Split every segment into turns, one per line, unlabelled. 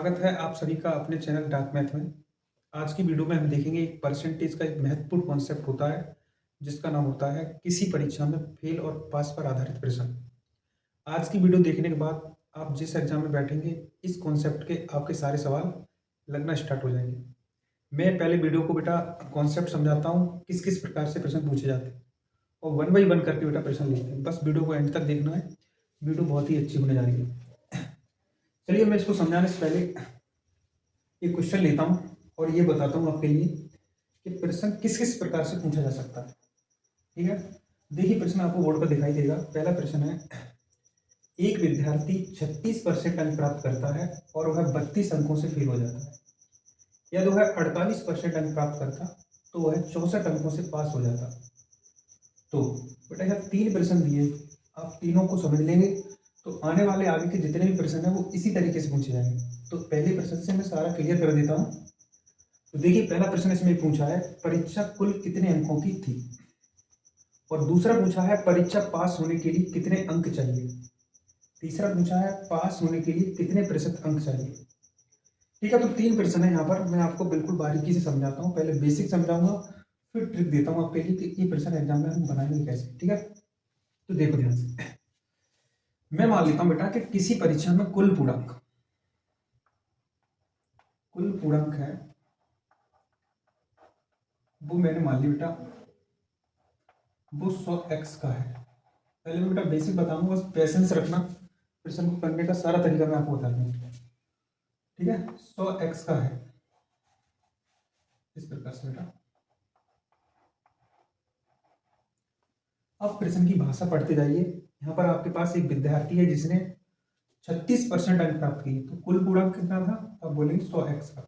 स्वागत है आप सभी का अपने चैनल डार्क मैथ में। आज की वीडियो में हम देखेंगे एक परसेंटेज का एक महत्वपूर्ण कॉन्सेप्ट होता है जिसका नाम होता है किसी परीक्षा में फेल और पास पर आधारित प्रश्न। आज की वीडियो देखने के बाद आप जिस एग्जाम में बैठेंगे इस कॉन्सेप्ट के आपके सारे सवाल लगना स्टार्ट हो जाएंगे। मैं पहले वीडियो को बेटा कॉन्सेप्ट समझाता हूँ किस किस प्रकार से प्रश्न पूछे जाते हैं और वन बाई वन करके बेटा प्रश्न लिखते हैं। बस वीडियो को एंड तक देखना है, वीडियो बहुत ही अच्छी होने जा रही है। चलिए मैं इसको समझाने से पहले एक क्वेश्चन लेता हूँ और ये बताता हूँ आपके लिए कि प्रश्न किस किस प्रकार से पूछा जा सकता है। ठीक है, देखिए प्रश्न आपको बोर्ड पर दिखाई देगा। पहला प्रश्न है, एक विद्यार्थी 36% अंक प्राप्त करता है और वह 32 अंकों से फेल हो जाता है। यदि वह 48% अंक प्राप्त करता तो वह 64 अंकों से पास हो जाता। तो बेटा यहाँ तीन प्रश्न दिए, आप तीनों को समझ लेंगे तो आने वाले आगे के जितने भी प्रश्न है वो इसी तरीके से पूछे जाएंगे। तो पहले प्रश्न से मैं सारा क्लियर कर देता हूँ। तो देखिए पहला प्रश्न इसमें पूछा है, परीक्षा कुल कितने अंकों की थी, और दूसरा पूछा है परीक्षा पास होने के लिए कितने अंक चाहिए, तीसरा पूछा है पास होने के लिए कितने प्रतिशत अंक चाहिए। ठीक है, तो तीन प्रश्न है यहाँ पर। मैं आपको बिल्कुल बारीकी से समझाता हूँ, पहले बेसिक समझाऊंगा फिर ट्रिक देता हूँ आपके लिए कि ये प्रश्न एग्जाम में हम बनाएंगे कैसे। ठीक है, तो देखो ध्यान से। मैं मान लेता हूँ बेटा कि किसी परीक्षा में कुल पूर्णांक है, वो मैंने मान लिया बेटा वो 100x का है। पहले मैं बेटा बेसिक बताऊंगा, बस पेशेंस रखना, प्रश्न को करने का सारा तरीका मैं आपको बता दूंगा। ठीक है, 100x का है इस प्रकार से बेटा। अब प्रश्न की भाषा पढ़ते जाइए। यहाँ पर आपके पास एक विद्यार्थी है जिसने 36% अंक प्राप्त किए, तो कुल पूर्णांक कितना था, अब बोलेंगे 100x का।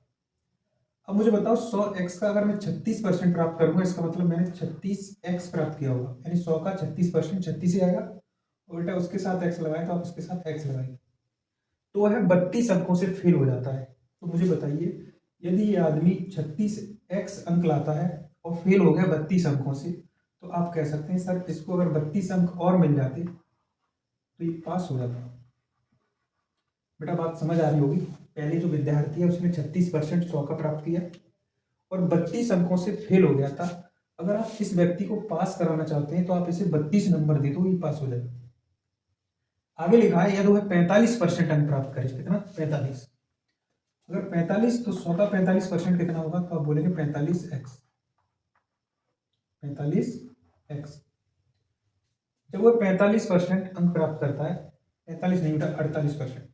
अब मुझे बताओ 100x का अगर मैं 36% प्राप्त करूंगा, इसका मतलब मैंने 36x प्राप्त किया होगा, यानी 100 का 36% 36 ही आएगा, और बेटा उसके साथ x लगाए तो आप उसके साथ x लगाइए, तो वह 32 अंकों से फेल हो जाता है। तो मुझे बताइए, यदि ये आदमी 36x अंक लाता है और फेल हो गया 32 अंकों से, तो आप कह सकते हैं सर इसको अगर 32 अंक और मिल जाते तो ये पास हो जाता। बेटा बात समझ आ रही होगी। पहले जो विद्यार्थी है उसने 36% 100 का प्राप्त किया और 32 अंकों से फेल हो गया था। अगर आप इस व्यक्ति को पास कराना चाहते हैं तो आप इसे 32 नंबर दे दो, ये पास हो जाएगा। आगे लिखा है यदि वह 45% अंक प्राप्त करे, कितना 45, अगर 45 तो 100 का 45% कितना होगा, तो आप बोलेंगे 45x। 45x जब वह 45% अंक प्राप्त करता है, 45 नहीं बेटा 48%,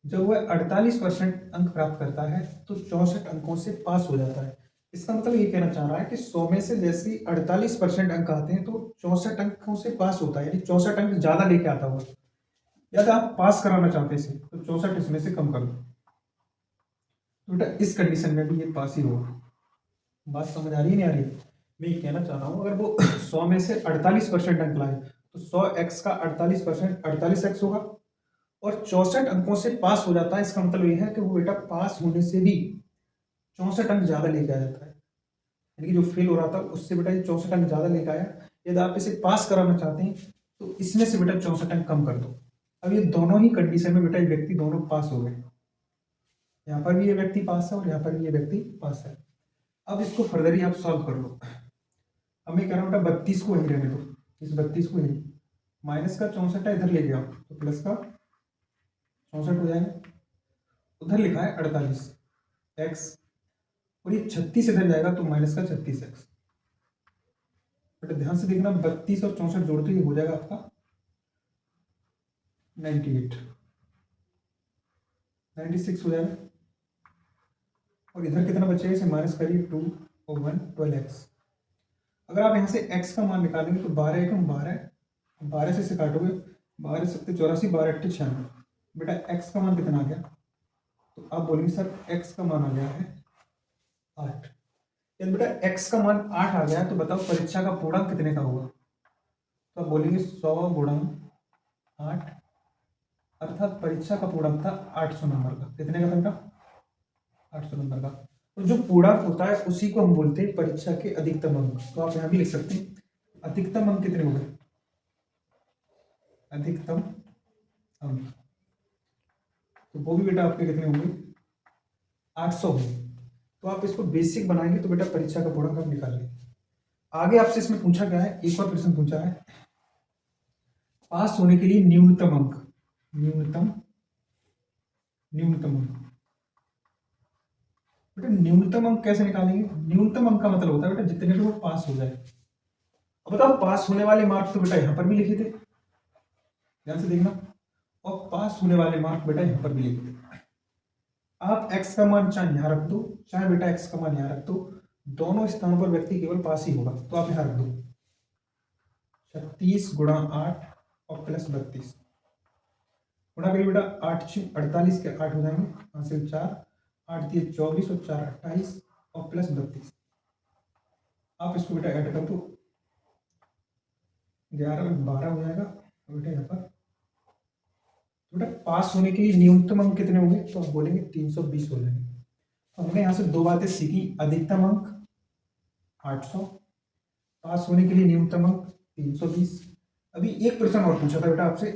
जब वह 48% अंक प्राप्त करता है तो 64 अंकों से पास हो जाता है। इसका मतलब ये कहना चाह रहा है कि 100 में से जैसे 48% अंक आते हैं तो 64 अंकों से पास होता है, यानी 64 अंक ज्यादा लेके आता हुआ। यदि आप पास कराना चाहते हैं इसे तो 64 इसमें से कम कर दो, तो बेटा इस कंडीशन में भी ये पास ही होगा। बात समझ आ रही है नहीं आ रही? मैं ये कहना चाह रहा हूँ अगर वो 100 में से 48% अंक लाए तो 100x का 48% 48x होगा, और 64 अंकों से पास हो जाता है। इसका मतलब यह है कि वो बेटा पास होने से भी 64 अंक ज्यादा लेके आ जाता है, यानी कि जो फेल हो रहा था उससे बेटा ये 64 अंक ज्यादा लेके आया। यदि आप इसे पास कराना चाहते हैं तो इसमें से बेटा 64 अंक कम कर दो। अब ये दोनों ही कंडीशन में बेटा ये व्यक्ति दोनों पास हो गए, यहाँ पर भी ये व्यक्ति पास है और यहाँ पर भी ये व्यक्ति पास है। अब इसको फर्दर ही आप सॉल्व कर लो। अब मैं कह रहा हूँ बेटा 32 को वहीं रहने दो, इस 32 को यहीं, माइनस का 64 है इधर ले गया तो प्लस का 64 हो जाएगा, उधर लिखा है 48x, और ये 36 इधर जाएगा तो माइनस का 36x। बेटा ध्यान से देखना, 32 और 64 जोड़ तो ये हो जाएगा आपका 98, 96 हो जाएगा, और इधर कितना बचेगा, इसे माइनस करिए 2 और 1 12x। अगर आप यहाँ से x का मान निकालेंगे तो 12 एकम 12, 12 से इसे काटोगे, 12 सत्ते 84, 12 अट्ठे 96। बेटा x का मान कितना आ गया, तो आप बोलेंगे सर x का मान आ गया है 8। यदि बेटा x का मान 8 आ गया तो बताओ परीक्षा का पूर्णांक कितने का होगा, तो आप बोलेंगे 100 गुणा 8, अर्थात परीक्षा का पूर्णांक था 800 नंबर का। कितने का था बेटा, 800 नंबर का। तो जो पूर्णांक होता है उसी को हम बोलते हैं परीक्षा के अधिकतम अंक। तो आप यहां भी लिख सकते हैं अधिकतम अंक कितने हो गए, अधिकतम अंक। तो वो भी बेटा आपके कितने होंगे, 800 होंगे। तो आप इसको बेसिक बनाएंगे तो बेटा परीक्षा का पूर्णांक आप निकाल लेंगे। आगे आपसे इसमें पूछा गया है, एक और प्रश्न पूछा है, पास होने के लिए न्यूनतम अंक, न्यूनतम न्यूनतम अंक। बेटा न्यूनतम अंक कैसे निकालेंगे? न्यूनतम अंक का मतलब होता है बेटा जितने से वो पास हो जाए। अब बताओ पास होने वाले मार्क्स तो बेटा यहां पर भी लिखे थे, ध्यान से देखना, और पास होने वाले मार्क बेटा यहां पर भी लिखे थे। आप x का मान चाहे यहां रख दो, चाहे बेटा x का मान यहां रख दो, दोनों स्थानों पर व्यक्ति केवल पास ही होगा। तो आप यहां रख दो 36 गुणा 8 और प्लस 32 गुणा करिए बेटा, 8 48 के 8 हो जाएंगे, हासिल 4, 8 दिए 24 और 4 28 और प्लस 32। आप इसको बेटा ऐड कर दो, 11 में 12 हो जाएगा। बेटा यहाँ पर बेटा पास होने के लिए न्यूनतम अंक कितने होंगे? तो आप बोलेंगे 320 हो जाएंगे। तो हमने यहाँ से दो बातें सीखी, अधिकतम अंक 800, पास होने के लिए न्यूनतम अंक 320। अभी एक प्रश्न और पूछा था बेटा आपसे,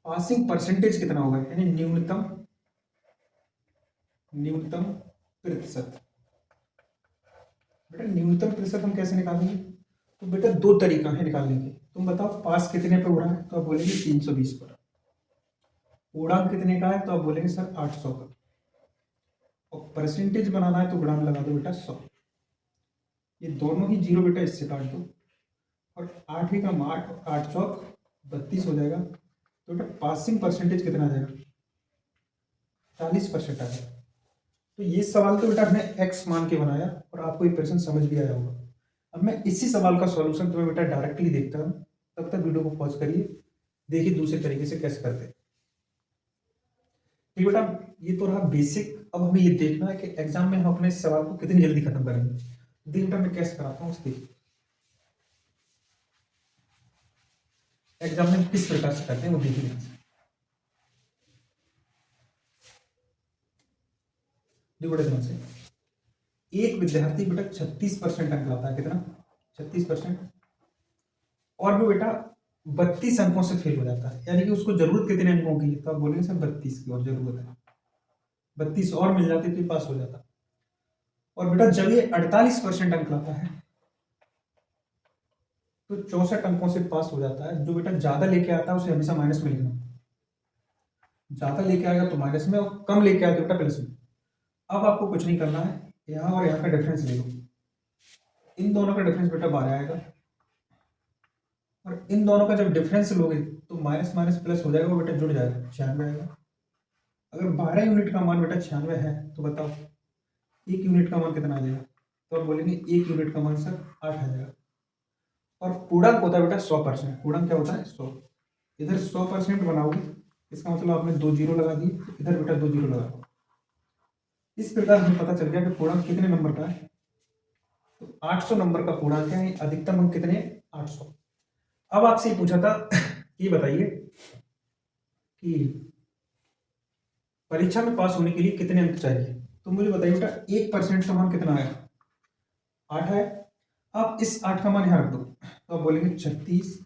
पासिंग परसेंटेज कितना होगा, यानी न्यूनतम प्रतिशत। बेटा न्यूनतम प्रतिशत हम कैसे निकालेंगे? तो बेटा दो तरीका है निकालने के। तुम बताओ पास कितने पे हो रहा है? तो आप बोलेंगे 320 पर। पूर्णांक कितने का है? तो आप बोलेंगे सर 800 का। और परसेंटेज बनाना है तो गुणांक लगा दो बेटा 100। ये दोनों ही जीरो बेटा इससे काट दो, और 8 ही का 8, 8 चौक 32 हो जाएगा। तो बेटा पासिंग परसेंटेज कितना आ जाएगा? 40% आ जाएगा। तो ये सवाल तो बेटा हमने x मान के बनाया और आपको ये प्रश्न समझ भी आया होगा। अब मैं इसी सवाल का सॉल्यूशन तुम्हें बेटा डायरेक्टली देखता हूँ, तब तक वीडियो को पॉज करिए, देखिए दूसरे तरीके से कैसे करते हैं। ठीक बेटा, ये तो रहा बेसिक। अब हमें ये देखना है कि एग्जाम में हम अपने इस सवाल को कितनी जल्दी खत्म करेंगे। देखिए बेटा मैं कैसे कराता हूँ उसकी, एग्जाम में किस प्रकार से करते हैं वो देखिए। देखो बेटा ध्यान से, एक विद्यार्थी बेटा 36% अंक लाता है, कितना? 36%। और वो बेटा 32 अंकों से फेल हो जाता है, यानी कि उसको जरूरत कितने अंकों की? तो आप बोलेंगे सर 32 की और जरूरत है, 32 और मिल जाती तो पास हो जाता। और बेटा जब ये 48% अंक लाता है तो 64 अंकों से पास हो जाता है। जो बेटा ज्यादा लेके आता है उसे हमेशा माइनस में लिखना, ज्यादा लेके आएगा तो माइनस में, और कम लेके आएगा तो बेटा प्लस में। अब आपको कुछ नहीं करना है, यहाँ और यहाँ का डिफरेंस ले लो, इन दोनों का डिफरेंस बेटा 12 आएगा, और इन दोनों का जब डिफरेंस लोगे तो माइनस माइनस प्लस हो जाएगा, वो बेटा जुड़ जाएगा, 96 आएगा। अगर 12 यूनिट का मान बेटा 96 है तो बताओ एक यूनिट का मान कितना आ जाएगा? तो आप बोलेंगे एक यूनिट का मान सर 8 आ जाएगा। और पूर्णांक होता है बेटा 100%। पूर्णांक क्या होता है? 100। इधर 100% बनाओगे, इसका मतलब आपने 2 जीरो लगा दिए, इधर बेटा 2 जीरो लगा दो। इस प्रकार हमें पता चल गया कि पूर्णांक कितने नंबर का है। तो 800 नंबर का पूर्णांक है, अधिकतम अंक कितने? 800। अब आपसे पूछा था ये बताइए कि परीक्षा में पास होने के लिए कितने अंक चाहिए? तो मुझे बताइए बेटा 1% का मान कितना है? 8 है। आप इस 8 का मान यहां रख दो, तो आप बोलेंगे 36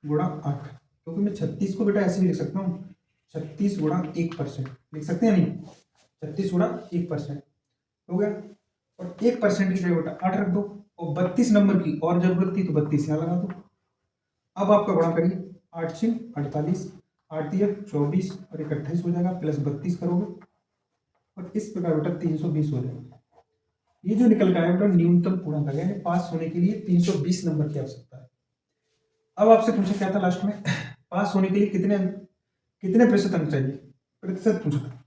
गुणा 8, क्योंकि मैं 36 को बेटा ऐसे भी लिख सकता हूँ, 36 गुणा 1% लिख सकते हैं, नहीं 36 गुणा 1% हो गया। और 1% की जगह बेटा 8 रख दो, और 32 नंबर की और जरूरत थी तो 32 यहाँ लगा दो। अब आपका गुणा करिए, 8 6 48, 8 दिया 24 और 28 हो जाएगा, प्लस 32 करोगे और इस प्रकार बेटा 320 हो जाएगा। ये जो निकल गया है बेटा न्यूनतम पूर्णांक आ गया है। पास होने के लिए 320 नंबर की आवश्यकता है। अब आपसे पूछा क्या था लास्ट में, पास होने के लिए कितने प्रतिशत अंक चाहिए? प्रतिशत पूछा था।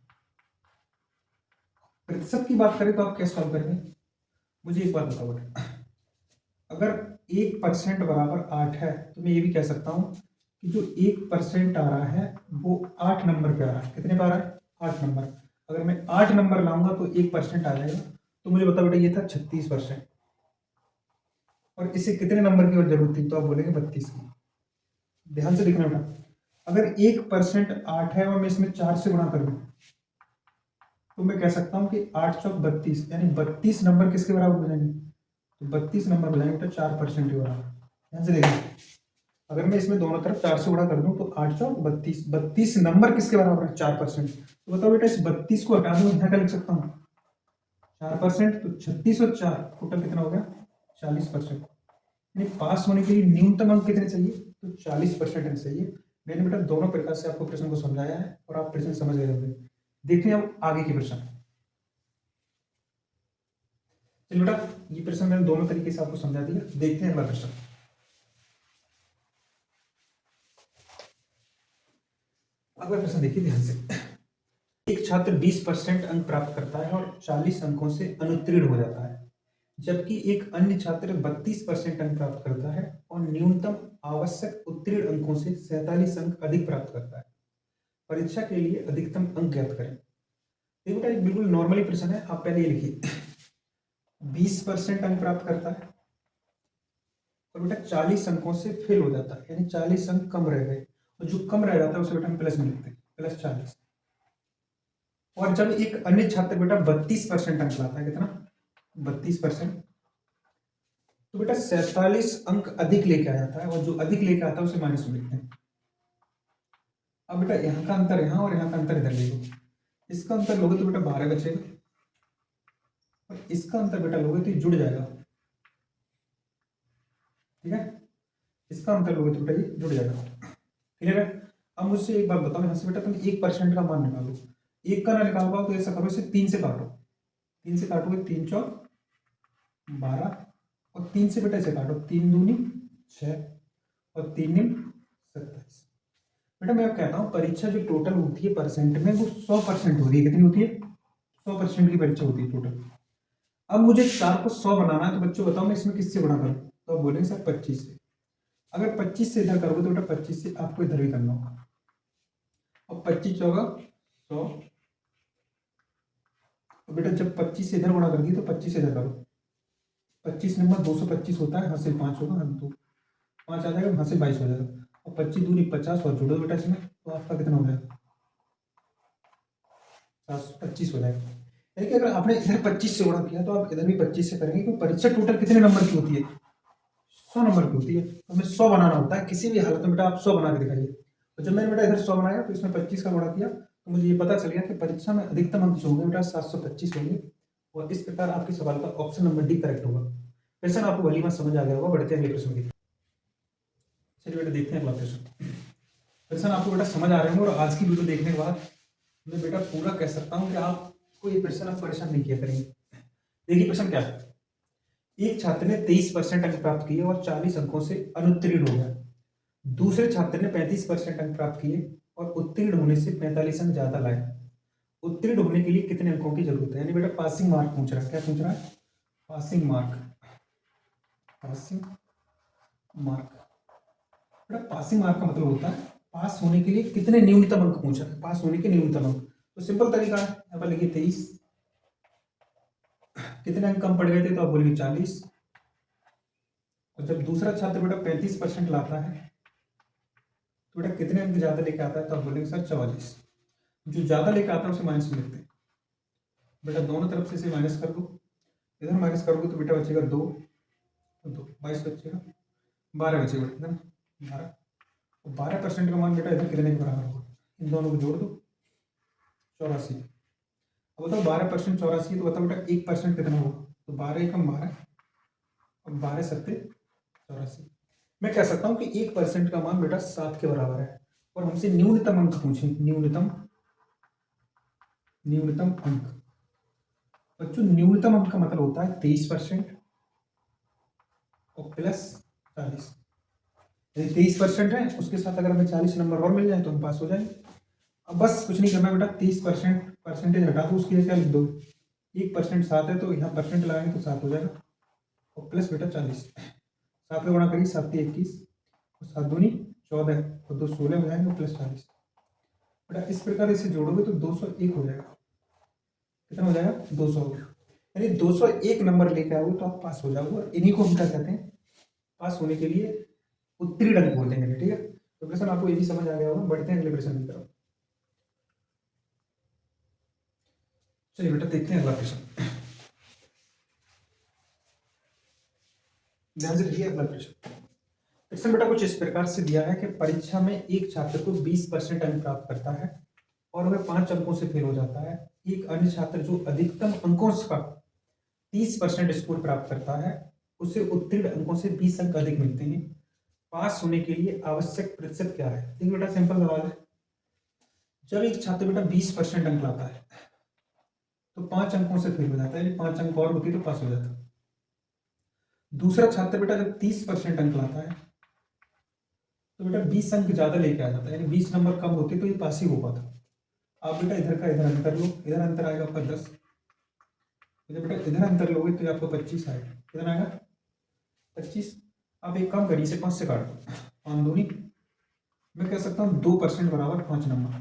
प्रतिशत की बात करें तो आप कैसे सॉल्व करेंगे? मुझे एक बात बताओ बेटा, अगर 1% बराबर 8 है तो मैं ये भी कह सकता हूं कि जो 1% आ रहा है वो 8 नंबर पे आ रहा है। कितने पे आ रहा है? 8 नंबर। अगर मैं 8 नंबर लाऊंगा तो 1% आ जाएगा। तो मुझे बताओ बेटा ये था 36%, और इसे कितने नंबर की और जरूरत थी? तो आप बोलेंगे 32 की। ध्यान से देखना बेटा, अगर 1% 8 है और मैं इसमें 4 से गुणा कर दूं तो मैं कह सकता हूं कि 8 चौक 32, यानी 32 नंबर किसके बराबर हो जाएंगे? तो 32 नंबर हो जाएंगे तो 4% के बराबर। ध्यान से देखना, अगर मैं इसमें दोनों तरफ 4 से गुणा कर दूं तो 8 चौक 32, 32 नंबर किसके बराबर है? 4%। तो बताओ बेटा, इस 32 को हटा दूं, यहाँ क्या लिख सकता हूँ? 4%। तो 36 और 4 टोटल कितना हो गया? 40%। यानी पास होने के लिए न्यूनतम अंक कितने चाहिए? तो 40% अंक चाहिए। मैंने बेटा दोनों प्रकार से आपको प्रश्न को समझाया है और आप प्रश्न समझ गए होंगे। देखते हैं अब आगे के प्रश्न। चलिए बेटा, ये प्रश्न मैंने दोनों तरीके से आपको समझा दिया। देखते हैं अगला प्रश्न। अगला प्रश्न देखिए ध्यान से। एक छात्र 20% अंक प्राप्त करता है और 40 अंकों से अनुत्तीर्ण हो जाता है, जबकि एक अन्य छात्र 32% अंक प्राप्त करता है और न्यूनतम आवश्यक उत्तीर्ण अंकों से 47 अंक अधिक प्राप्त करता है। परीक्षा के लिए अधिकतम अंक ज्ञात करें। देखो बेटा, एक बिल्कुल नॉर्मली प्रश्न है, आप पहले ये लिखिए। 20% अंक प्राप्त करता है और बेटा 40 अंकों से फेल हो जाता है, यानी 40 अंक कम रह गए, और जो कम रह जाता है उसे बेटा हम प्लस में लिखते हैं, +40। और जब एक अन्य छात्र बेटा 32% अंक लाता है, कितना? 32%, तो बेटा 47 अंक अधिक लेके आ जाता है, और जो अधिक लेके आता है उसे माइनस में लिखते हैं। अब बेटा यहाँ का अंतर यहाँ और यहाँ का अंतर इधर ले लो। इसका अंतर लोगे तो बेटा 12 बचेगा, और इसका अंतर बेटा लोगे तो ये जुड़ जाएगा। ठीक है, इसका अंतर लोगे तो बेटा ये जुड़ जाएगा। क्लियर है? अब मुझसे एक बात बताओ, यहाँ से बेटा तुम 1% का मान निकालो। एक का ना निकाल पाओ तो ऐसा करो, इसे 3 से काटो। 3 से काटोगे 3 चौक 12, और 3 से बेटा इसे काटो, 3 दूनी 6 और 3 निम 27। बेटा मैं अब कहता हूँ, परीक्षा जो टोटल होती है परसेंट में, वो 100% होती है। कितनी होती है? 100% की परीक्षा होती है टोटल। अब मुझे 4 को 100 बनाना है, तो बच्चों बताओ मैं इसमें किससे गुणा करूँ? तो आप बोलेंगे सर 25 से। अगर 25 से इधर करोगे तो बेटा 25 से आपको इधर भी करना होगा। और 25 होगा 100, तो बेटा जब 25 से इधर गुणा कर दिए तो 25 से इधर करो। 25 नंबर 225 होता है, हाथ से 5 होगा, हाथ 2 5 आ जाएगा, हाथ से 22 हो जाएगा, और 25 दूनी 50 और जोड़ो बेटा इसमें, तो आपका कितना हो जाएगा? 725 हो जाएगा। यानी कि अगर आपने इधर 25 से गुणा किया तो आप इधर भी 25 से करेंगे, क्योंकि परीक्षा टोटल कितने नंबर की होती है? 100 नंबर की होती है। तो हमें 100 बनाना होता है, किसी भी हालत में बेटा आप 100 बना के दिखाइए। तो जब मैंने बेटा इधर 100 बनाया तो इसमें 25 का गुणा किया, तो मुझे ये पता चल गया कि परीक्षा में अधिकतम अंक जो होंगे बेटा 725 होंगे, और इस प्रकार आपके सवाल का ऑप्शन नंबर डी करेक्ट होगा। प्रश्न आपको भली बात समझ आ गया होगा। बढ़ते हैं अगले प्रश्न की। चलिए बेटा देखते हैं अगला प्रश्न। प्रश्न आपको बेटा समझ आ रहे होंगे, और आज की वीडियो देखने के बाद मैं बेटा पूरा कह सकता हूँ कि आपको ये प्रश्न आप परेशान नहीं किया करेंगे। देखिए प्रश्न क्या है। एक छात्र ने 23% अंक प्राप्त किए और 40 अंकों से अनुत्तीर्ण हो गया। दूसरे छात्र ने 35% अंक प्राप्त किए और उत्तीर्ण होने से 45 अंक ज्यादा लाए। उत्तीर्ण होने के लिए कितने अंकों की जरूरत है? यानी बेटा पासिंग मार्क पूछ रहा है। क्या पूछ रहा है? Passing mark. पासिंग मार्क, बेटा पासिंग मार्क का मतलब होता है पास होने के लिए कितने न्यूनतम अंक पूछ रहा है, पास होने के न्यूनतम अंक। तो सिंपल तरीका है, यहाँ पर लिखिए 23, कितने अंक कम पड़ गए थे तो आप बोलिए 40, और जब दूसरा छात्र बेटा 35% लाता है तो बेटा कितने अंक ज्यादा लेके आता है तो आप बोलेंगे सर 44। जो ज्यादा लेके आता है उसे माइनस में लिखते हैं। बेटा दोनों तरफ से इसे माइनस कर दो, इधर माइनस करोगे तो बेटा बचेगा 2, तो 2 22 बचेगा, 12 बचेगा, ठीक है ना? 12, तो 12% का मान बेटा इधर कितने के बराबर होगा? इन दोनों को जोड़ दो, 84। अब बताओ 12% 84, तो बताओ बेटा 1% कितना होगा? तो 12 कम 12, और 12 सत्ते 84। मैं कह सकता हूँ कि 1% का मान बेटा 7 के बराबर है, और हमसे न्यूनतम अंक पूछे, न्यूनतम अंक। बच्चों न्यूनतम अंक का मतलब होता है 23% और प्लस 40। यदि 23% है, उसके साथ अगर हमें 40 नंबर और मिल जाए तो हम पास हो जाएंगे। अब बस कुछ नहीं करना बेटा, 30% परसेंटेज हटा दो, उसकी जगह क्या लिख दो? 1% 7 है तो यहाँ परसेंट लगाएंगे तो 7 हो जाएगा, और प्लस बेटा 40। 7 का गुणा करिए, 7 21, और 7 दूनी 14, और 2 16 हो जाएंगे, प्लस 40। बेटा इस प्रकार इसे जोड़ोगे तो 201 हो जाएगा। कितना हो जाएगा? 200 हो गया। यानी 201 नंबर लेके आओगे तो आप पास हो जाओगे, और इन्हीं को हम क्या कहते हैं? पास होने के लिए उत्तीर्ण अंक बोलते हैं। ठीक है, तो प्रश्न आपको ये भी समझ आ गया होगा। बढ़ते हैं अगले प्रश्न की तरफ। चलिए बेटा देखते हैं अगला प्रश्न। ध्यान से देखिए अगला प्रश्न। क्वेश्चन बेटा कुछ इस प्रकार से दिया है कि परीक्षा में एक छात्र को 20% अंक प्राप्त करता है और वह 5 अंकों से फेल हो जाता है। एक अन्य छात्र जो अधिकतम अंकों का 30% स्कोर प्राप्त करता है, उसे उत्तीर्ण अंकों से 20 अंक अधिक मिलते हैं। पास होने के लिए आवश्यक प्रतिशत क्या है? देखिए बेटा सिंपल सवाल है। जब एक छात्र बेटा 20% अंक लाता है तो 5 अंकों से फेल हो जाता है, 5 अंक और होती तो पास हो जाता। दूसरा छात्र बेटा जब 30% अंक लाता है तो बेटा 20 अंक ज्यादा लेके आ जाता है, यानी 20 नंबर कम होते तो ये पास ही हो पाता। आप बेटा इधर का इधर अंतर लो, इधर अंतर आएगा आपका 10, जब बेटा इधर अंतर लोगे तो आपको 25 आएगा, कितना आएगा 25। आप एक काम करिए, इसे 5 से काट दो, 5 दूनी मैं कह सकता हूँ 2% बराबर 5 नंबर,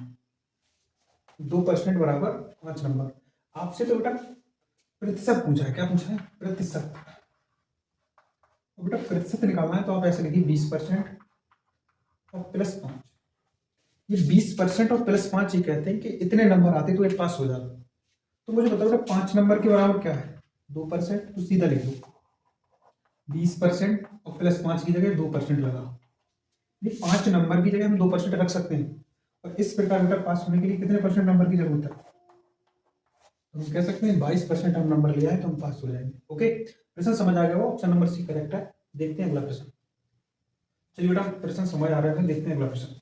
2% बराबर 5 नंबर। आपसे तो बेटा प्रतिशत पूछा है, क्या पूछा है? प्रतिशत। तो बेटा प्रतिशत निकालना है तो आप ऐसे लिखिए 20% और +5। ये 20% और +5 ये कहते हैं कि इतने नंबर आते तो ये पास हो जाता। तो मुझे बताओ बेटा 5 नंबर के बराबर क्या है? 2%। तो सीधा लिख लो 20% और +5 की जगह 2% लगा। ये 5 नंबर की जगह हम 2% रख सकते हैं, और इस प्रकार बेटा पास होने के लिए कितने परसेंट नंबर की जरूरत है? तो हम कह सकते हैं 22% हम नंबर ले आए तो हम पास हो जाएंगे। ओके, प्रश्न समझ आ गया वो? ऑप्शन नंबर सी करेक्ट है। देखते हैं अगला प्रश्न। चलिए बेटा प्रश्न समझ आ रहा है, देखते हैं अगला प्रश्न।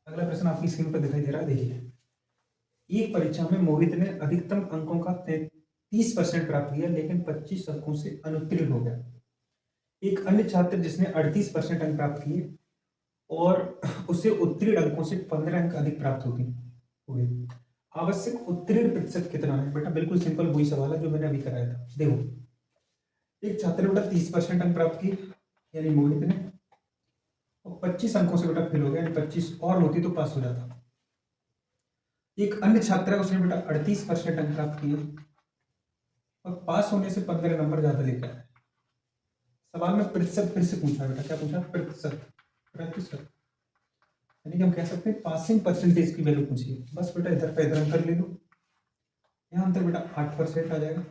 अगला प्रश्न आपकी स्क्रीन पर दिखाई दे रहा है, देखिए। एक परीक्षा में मोहित ने अधिकतम अंकों का 30% प्राप्त किया लेकिन 25 अंकों से अनुत्तीर्ण हो गया। एक अन्य छात्र जिसने 38% अंक प्राप्त किए और उसे उत्तीर्ण अंकों से 15 अंक अधिक प्राप्त होते हुए, आवश्यक उत्तीर्ण प्रतिशत कितना है? बेटा बिल्कुल सिंपल वही सवाल है जो मैंने अभी कराया था। देखो, एक छात्र ने बेटा 30% अंक प्राप्त किए यानी मोहित ने, और 25 अंकों से बेटा फेल हो गया, यानी 25 और होती तो पास हो जाता। एक अन्य छात्र है, उसने बेटा 38% अंक प्राप्त किए और पास होने से 15 नंबर ज्यादा लेकर आया। सवाल में प्रतिशत फिर से पूछा बेटा, क्या पूछा? प्रतिशत। प्रतिशत यानी कि हम कह सकते हैं पासिंग परसेंटेज की वैल्यू पूछिए। बस बेटा इधर का इधर अंतर ले लो, यहाँ अंतर बेटा 8% आ जाएगा,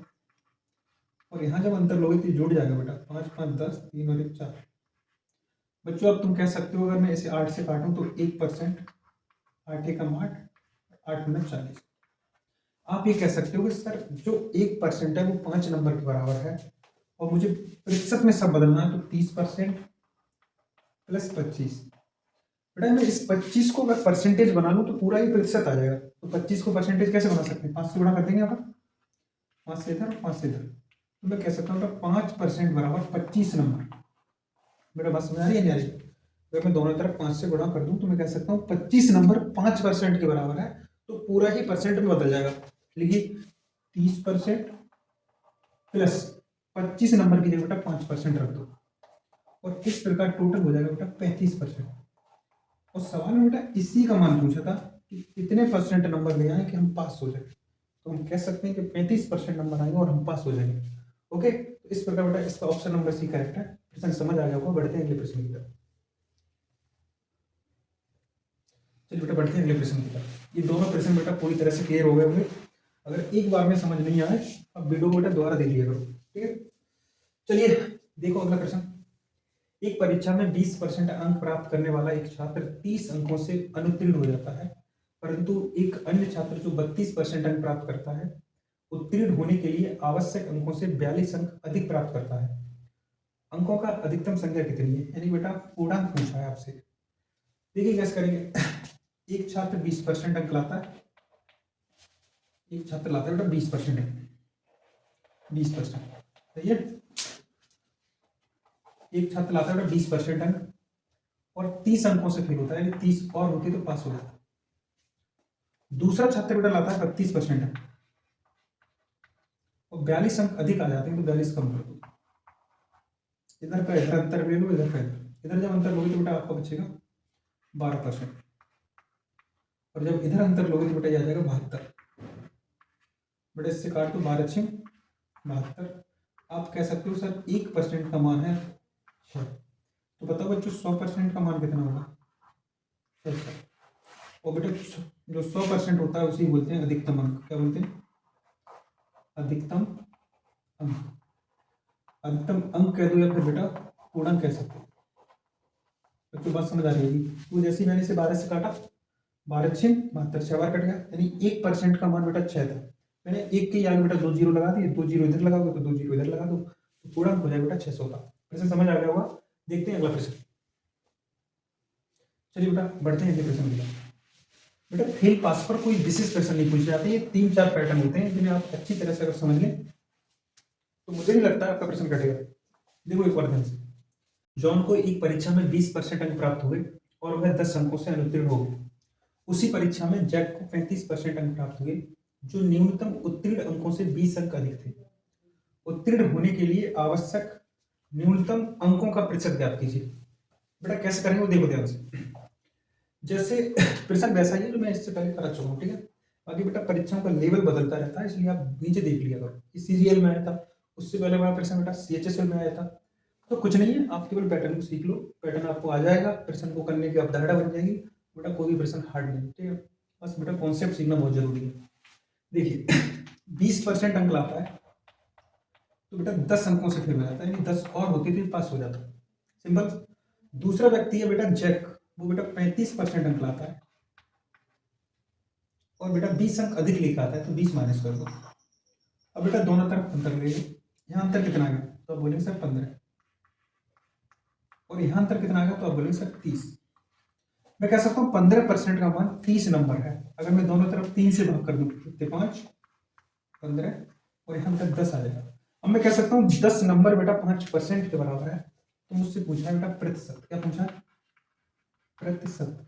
और यहाँ जब अंतर लोगे तो जुड़ जाएगा बेटा 5 5 10 3 और 1 4। बच्चों अब तुम कह सकते हो, अगर मैं इसे 8 से काटूं तो 1%, 8 एकम 8, 8 में 40। आप ये कह सकते हो कि सर जो 1% है वो 5 नंबर के बराबर है, और मुझे प्रतिशत में सब बदलना है, तो 30% + 25। बेटा मैं इस 25 को अगर परसेंटेज बना लूं तो पूरा ही प्रतिशत आ जाएगा। तो 25 को परसेंटेज कैसे बना सकते हैं? 5 से गुणा कर देंगे, यहाँ पर 5 से इधर 5 से इधर, तो मैं कह सकता हूँ 5% बराबर 25 नंबर। मेरा बात समझ आ रही है नहीं आ रही? अगर मैं दोनों तरफ 5 से गुणा कर दूं तो मैं कह सकता हूँ 25 नंबर 5% के बराबर है, तो पूरा ही परसेंट में बदल जाएगा। लिखिए 30% प्लस 25 नंबर की जगह बेटा 5% रख दो, और इस प्रकार टोटल हो जाएगा बेटा 35%। और सवाल में बेटा इसी का मान पूछा था कि कितने परसेंट नंबर ले आए कि हम पास हो जाए, तो हम कह सकते हैं कि 35% नंबर आएंगे और हम पास हो जाएंगे। ओके, तो इस प्रकार बेटा इसका ऑप्शन नंबर सी करेक्ट है। प्रश्न समझ आ गया होगा, बढ़ते हैं अगले प्रश्न की तरफ। चलिए बेटा बढ़ते हैं अगले प्रश्न की तरफ। ये दोनों प्रश्न बेटा पूरी तरह से क्लियर हो गए होंगे। अगर एक बार में समझ नहीं आए अब वीडियो बेटा दोबारा देख लिया करो, ठीक है? चलिए देखो अगला प्रश्न। एक परीक्षा में 20% अंक प्राप्त करने वाला एक छात्र 30 अंकों से अनुत्तीर्ण हो जाता है, परंतु एक अन्य छात्र जो 32% अंक प्राप्त करता है, उत्तीर्ण होने के लिए आवश्यक अंकों से 42 अंक अधिक प्राप्त करता है। अंकों का अधिकतम संख्या कितनी है? यानी बेटा पूर्णांक पूछा है आपसे। देखिए कैसे करेंगे। एक छात्र 20% अंक लाता है, एक छात्र लाता है बेटा 20% अंक, 20%, सही है। एक छात्र लाता है बेटा 20% अंक और 30 अंकों से फेल होता है, यानी 30 और होती तो पास हो जाता। दूसरा छात्र बेटा लाता है 32% अंक और 42 अंक अधिक आ जाते हैं, तो 42 कम कर दो। इधर का इधर अंतर ले लो, इधर का इधर, इधर जब अंतर लोगे तो बेटा आपका बचेगा 12%, और जब इधर अंतर लोगे तो बेटा ये आ जाएगा 72। बेटा इससे काट दो, 12 6 72। आप कह सकते हो सर 1% का मान है 6, तो बताओ बच्चों 100% का मान कितना होगा? 6। और बेटा जो 100% होता है उसी बोलते हैं अधिकतम अंक। क्या बोलते हैं? अधिकतम अंक। अधिकतम अंक कह दो या फिर बेटा पूर्णांक कह सकते हो। बच्चों बात समझ आ रही होगी। तो जैसे ही मैंने इसे 12 से काटा, 12 6 72, 6 बार कट गया, यानी 1% का मान बेटा 6 था। मैंने एक के आगे बेटा 2 जीरो लगा दिए, 2 जीरो इधर लगाओगे तो 2 जीरो इधर लगा दो, तो पूर्णांक हो जाएगा बेटा 600 का। प्रश्न समझ आ गया होगा। देखते हैं अगला प्रश्न। चलिए बेटा बढ़ते हैं अगले प्रश्न की तरफ। बेटा फेल पास पर कोई विशेष प्रश्न नहीं पूछे जाते, ये 3-4 पैटर्न होते हैं जिन्हें आप अच्छी तरह से अगर समझ लें तो मुझे नहीं लगता आपका प्रश्न कटेगा। देखो एक बार ध्यान से। जॉन को एक परीक्षा में 20% अंक प्राप्त हुए और वह 10 अंकों से अनुत्तीर्ण हो गए। उसी परीक्षा में जैक को 35% अंक प्राप्त हुए, जो न्यूनतम उत्तीर्ण अंकों से 20 अंक अधिक थे। उत्तीर्ण होने के लिए आवश्यक न्यूनतम अंकों का प्रतिशत ज्ञात कीजिए। बेटा कैसे करेंगे वो देखो ध्यान से। जैसे प्रश्न वैसा ही है जो मैं इससे पहले करा चुका हूँ, ठीक है। बाकी बेटा परीक्षाओं का लेवल बदलता रहता है, इसलिए आप नीचे देख लिया करो। इस सीजीएल में आया था, उससे पहले वाला प्रश्न बेटा सीएचएसएल में आया था। तो कुछ नहीं है, आप केवल पैटर्न को सीख लो, पैटर्न आपको आ जाएगा, प्रश्न को करने की अवधारणा बन जाएगी। बेटा कोई भी प्रश्न हार्ड नहीं, ठीक है। बस बेटा कॉन्सेप्ट सीखना बहुत जरूरी है। देखिए 20% अंक लाता है तो बेटा 10 अंकों से फेल हो जाता है, यानी 10 और होते थे पास हो जाता। सिंपल। दूसरा व्यक्ति है बेटा जैक, वो बेटा 35% अंक लाता है और बेटा 20 अंक अधिक लेकर आता है, तो 20 माइनस कर दो। अब बेटा दोनों तरफ अंतर ले लो। यहाँ अंतर कितना आ गया तो आप बोलेंगे सर 15, और यहाँ अंतर कितना आ गया तो आप बोलेंगे सर 30। मैं कह सकता हूँ 15% का मान 30 नंबर है। अगर मैं दोनों तरफ 3 से भाग कर दूँ तो 5 15 और यहाँ तक 10 आ जाएगा। अब मैं कह सकता हूँ 10 नंबर बेटा 5% के बराबर है। तो मुझसे पूछा है बेटा प्रतिशत, क्या पूछा है? प्रतिशत।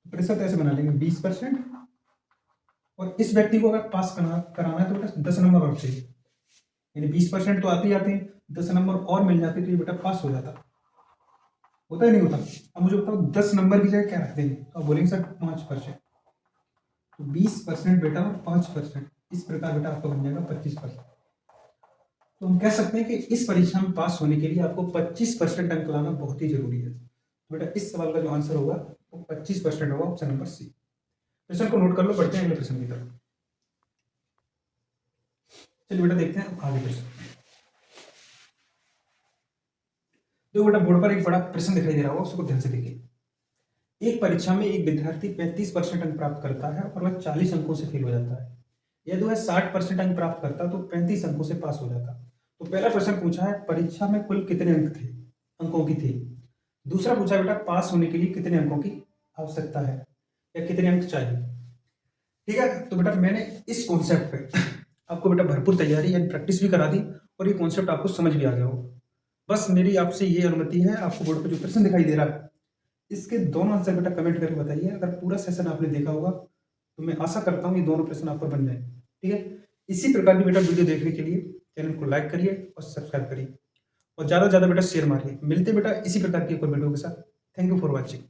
प्रतिशत ऐसे बना लेंगे 20%, और इस व्यक्ति को अगर पास कराना है तो बेटा 10 नंबर और चाहिए, यानी 20% तो आते ही आते हैं, 10 नंबर और मिल जाते तो ये बेटा पास हो जाता। होता है नहीं होता? अब मुझे बताओ 10 नंबर की जगह क्या रख देंगे तो आप बोलेंगे सर 5%। तो 20% बेटा और 5%, इस प्रकार बेटा आपका बन जाएगा 25%। तो हम कह सकते हैं कि इस परीक्षा में पास होने के लिए आपको 25% अंक लाना बहुत ही जरूरी है। तो बेटा इस सवाल का जो आंसर होगा वो 25% होगा, ऑप्शन नंबर सी। प्रश्न को नोट कर लो, बढ़ते हैं अगले प्रश्न की तरफ। चलिए बेटा देखते हैं आगे प्रश्न। देखो बेटा बोर्ड पर एक बड़ा प्रश्न दिखाई दे रहा होगा, उसको ध्यान से देखिए। एक परीक्षा में एक विद्यार्थी 35% अंक प्राप्त करता है और वह 40 अंकों से फेल हो जाता है। यदि वह 60% अंक प्राप्त करता तो 35 अंकों से पास हो जाता। तो पहला प्रश्न पूछा है परीक्षा में कुल कितने अंकों की थी। दूसरा पूछा बेटा पास होने के लिए कितने अंकों की आवश्यकता है या कितने अंक चाहिए। ठीक है, तो बेटा मैंने इस कॉन्सेप्ट पे आपको बेटा भरपूर तैयारी एंड प्रैक्टिस भी करा दी और ये कॉन्सेप्ट आपको समझ भी आ गया हो। बस मेरी आपसे ये अनुमति है, आपको बोर्ड पे जो प्रश्न दिखाई दे रहा है इसके दोनों आंसर बेटा कमेंट करके बताइए। अगर पूरा सेशन आपने देखा होगा तो मैं आशा करता हूँ ये दोनों प्रश्न आप पर बन जाए। ठीक है, इसी प्रकार की बेटा वीडियो देखने के लिए चैनल को लाइक करिए और सब्सक्राइब करिए और ज़्यादा से ज़्यादा बेटा शेयर मारिए। मिलते बेटा इसी प्रकार की एक और वीडियो के साथ। Thank you for watching.